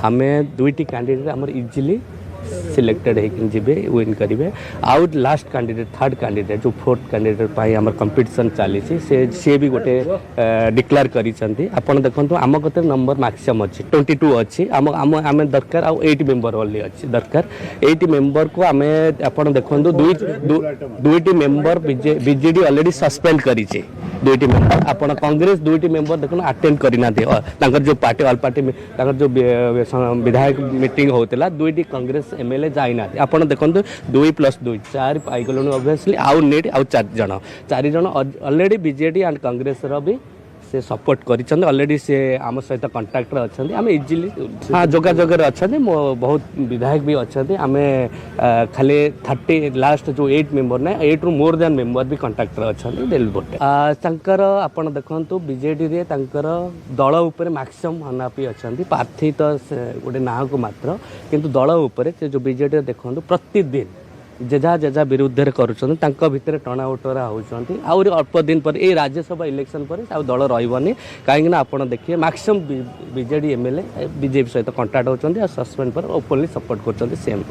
आमे दुईटी कैंडिडेट आमर easily selected होते विन करेंगे आउ लास्ट कैंडिडेट थर्ड कैंडिडेट जो फोर्थ कैंडिडेट आमर कंपटीशन चली सी भी गोटे डिक्लेयर कर देखो आम कते नंबर मैक्सिमम अच्छी 22 अच्छी आम दरकार आउ 8 मेंबर ओनली अच्छी दरकार 8 मेंबर को आम आप देखो दुईटी मेंबर बीजेडी ऑलरेडी सस्पेंड करी दुईटी मेंबर आपण कांग्रेस दुईटी मेंबर देखो अटेंड करना जो पार्टी ऑल पार्टी जो विधायक मीटिंग होता दुईटी कांग्रेस एमएलए जाइना आपण देखो 2+2 4 पाइगलु ऑब्वियसली आउ नीट आउ 4 जन ऑलरेडी बीजेडी एंड कांग्रेस भी से सपोर्ट कर ऑलरेडी से आम सहित कंटाक्ट अच्छा आम इजिली हाँ जोगाजोग अच्छा बहुत विधायक भी अच्छा आम खाली 30 लास्ट जो 8 मेंबर ना 8 रु मोर देन मेंबर भी कंटाक्ट अच्छा दिल्ली आप देखो बीजेडी रे दल उपर मैक्सिमम हनापी अच्छा प्रार्थी तो गोटे ना को मात्र किंतु दल उपर जो बीजेडी देखो प्रतिदिन जेजा जेजा विरुद्ध कर टणा उटरा होती आउरी अल्प दिन पर ये राज्यसभा इलेक्शन पर दल रही कहीं आप देखिए मैक्सिमम बीजेडी एमएलए बीजेपी सहित कंटाक्ट होती सस्पेंड पर ओपनली सपोर्ट कर सेम